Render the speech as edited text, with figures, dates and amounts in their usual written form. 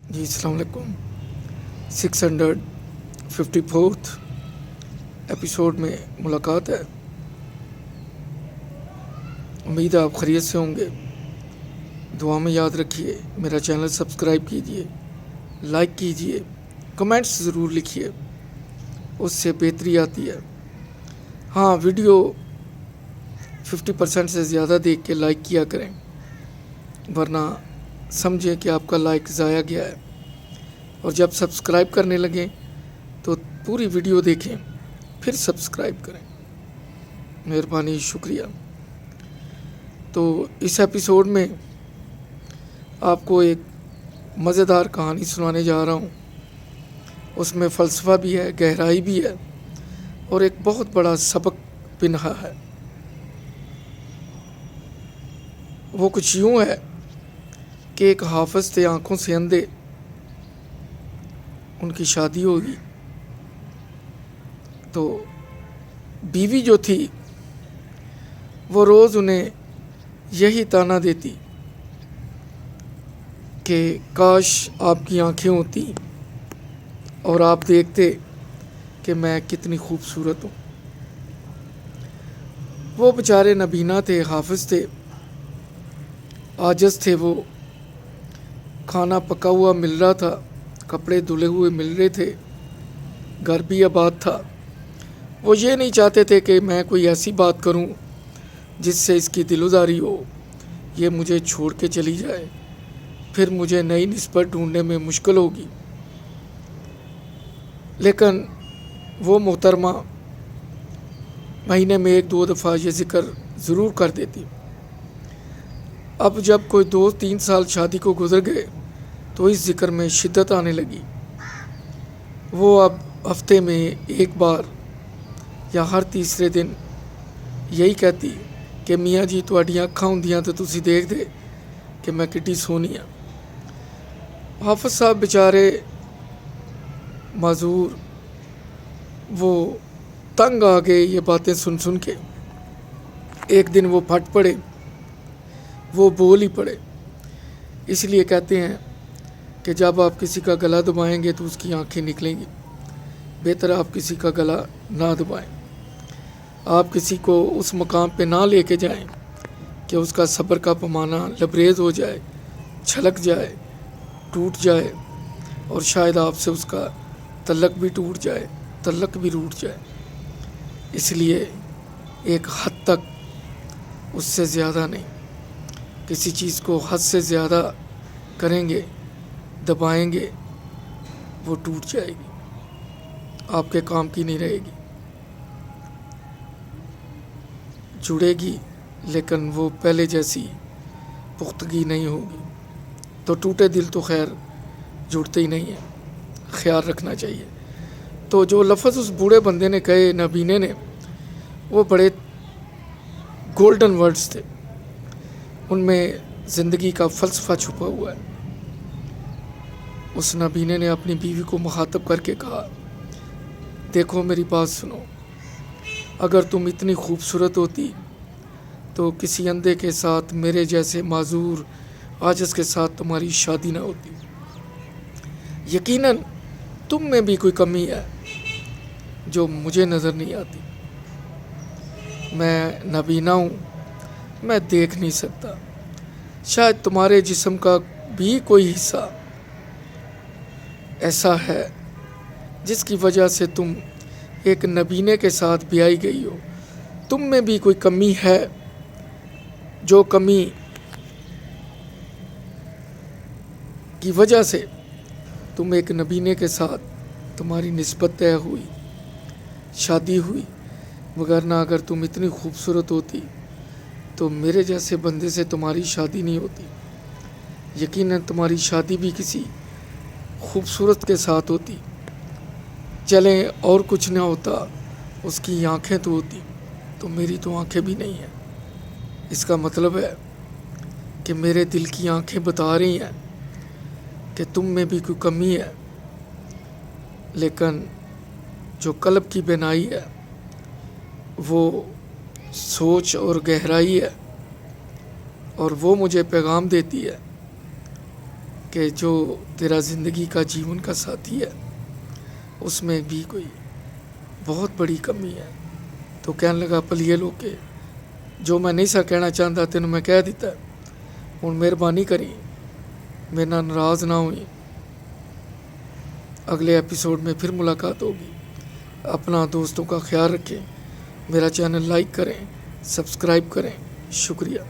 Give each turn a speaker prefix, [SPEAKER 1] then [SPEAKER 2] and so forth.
[SPEAKER 1] جی السلام علیکم 654 ایپیسوڈ میں ملاقات ہے۔ امید ہے آپ خیریت سے ہوں گے۔ دعا میں یاد رکھیے، میرا چینل سبسکرائب کیجیے، لائک کیجیے، کمنٹس ضرور لکھیے، اس سے بہتری آتی ہے۔ ہاں، ویڈیو 50% سے زیادہ دیکھ کے لائک کیا کریں، ورنہ سمجھیں کہ آپ کا لائک ضائع گیا ہے۔ اور جب سبسکرائب کرنے لگیں تو پوری ویڈیو دیکھیں پھر سبسکرائب کریں۔ مہربانی، شکریہ۔ تو اس ایپیسوڈ میں آپ کو ایک مزیدار کہانی سنانے جا رہا ہوں۔ اس میں فلسفہ بھی ہے، گہرائی بھی ہے، اور ایک بہت بڑا سبق پنہا ہے۔ وہ کچھ یوں ہے کہ ایک حافظ تھے، آنکھوں سے اندھے۔ ان کی شادی ہوگی تو بیوی جو تھی وہ روز انہیں یہی طعنہ دیتی کہ کاش آپ کی آنکھیں ہوتی اور آپ دیکھتے کہ میں کتنی خوبصورت ہوں۔ وہ بیچارے نابینا تھے، حافظ تھے، عاجز تھے۔ وہ کھانا پکا ہوا مل رہا تھا، کپڑے دھلے ہوئے مل رہے تھے، گھر بھی آباد تھا۔ وہ یہ نہیں چاہتے تھے کہ میں کوئی ایسی بات کروں جس سے اس کی دلداری ہو، یہ مجھے چھوڑ کے چلی جائے، پھر مجھے نئی نسبت ڈھونڈنے میں مشکل ہوگی۔ لیکن وہ محترمہ مہینے میں 1-2 دفعہ یہ ذکر ضرور کر دیتی۔ اب جب کوئی 2-3 سال شادی کو گزر گئے تو اس ذکر میں شدت آنے لگی۔ وہ اب ہفتے میں ایک بار یا ہر تیسرے دن یہی کہتی کہ میاں جی تہاڈیاں اکھاں ہوندیاں تو تسی دیکھ دے کہ میں کڈی سونی ہاں۔ حافظ صاحب بیچارے معذور، وہ تنگ آ گئے یہ باتیں سن کے۔ ایک دن وہ پھٹ پڑے، وہ بول ہی پڑے۔ اس لیے کہتے ہیں کہ جب آپ کسی کا گلا دبائیں گے تو اس کی آنکھیں نکلیں گی، بہتر آپ کسی کا گلا نہ دبائیں۔ آپ کسی کو اس مقام پہ نہ لے کے جائیں کہ اس کا صبر کا پیمانہ لبریز ہو جائے، چھلک جائے، ٹوٹ جائے، اور شاید آپ سے اس کا تعلق بھی ٹوٹ جائے، تعلق بھی روٹ جائے۔ اس لیے ایک حد تک، اس سے زیادہ نہیں۔ کسی چیز کو حد سے زیادہ کریں گے، دبائیں گے، وہ ٹوٹ جائے گی، آپ کے کام کی نہیں رہے گی، جڑے گی لیکن وہ پہلے جیسی پختگی نہیں ہوگی۔ تو ٹوٹے دل تو خیر جڑتے ہی نہیں ہیں، خیال رکھنا چاہیے۔ تو جو لفظ اس بوڑھے بندے نے کہے، نابینے نے، وہ بڑے گولڈن ورڈز تھے۔ ان میں زندگی کا فلسفہ چھپا ہوا ہے۔ اس نابینے نے اپنی بیوی کو مخاطب کر کے کہا، دیکھو میری بات سنو، اگر تم اتنی خوبصورت ہوتی تو کسی اندھے کے ساتھ، میرے جیسے معذور عاجز کے ساتھ تمہاری شادی نہ ہوتی۔ یقیناً تم میں بھی کوئی کمی ہے جو مجھے نظر نہیں آتی۔ میں نابینا ہوں، میں دیکھ نہیں سکتا۔ شاید تمہارے جسم کا بھی کوئی حصہ ایسا ہے جس کی وجہ سے تم ایک نابینے کے ساتھ بیائی گئی ہو۔ تم میں بھی کوئی کمی ہے، جو کمی کی وجہ سے تم ایک نابینے کے ساتھ، تمہاری نسبت طے ہوئی، شادی ہوئی، وگرنہ اگر تم اتنی خوبصورت ہوتی تو میرے جیسے بندے سے تمہاری شادی نہیں ہوتی۔ یقیناً تمہاری شادی بھی کسی خوبصورت کے ساتھ ہوتی۔ چلیں اور کچھ نہ ہوتا، اس کی آنکھیں تو ہوتی، تو میری تو آنکھیں بھی نہیں ہیں۔ اس کا مطلب ہے کہ میرے دل کی آنکھیں بتا رہی ہیں کہ تم میں بھی کوئی کمی ہے، لیکن جو قلب کی بینائی ہے، وہ سوچ اور گہرائی ہے، اور وہ مجھے پیغام دیتی ہے کہ جو تیرا زندگی کا جیون کا ساتھی ہے اس میں بھی کوئی بہت بڑی کمی ہے. تو کہنے لگا پلیے لو کہ جو میں نہیں سا کہنا چاہتا تینوں میں کہہ دیتا ہے. ہوں مہربانی کری میرے نال ناراض نہ ہوئی. اگلے ایپیسوڈ میں پھر ملاقات ہوگی. اپنا دوستوں کا خیال رکھیں. میرا چینل لائک کریں، سبسکرائب کریں. شکریہ.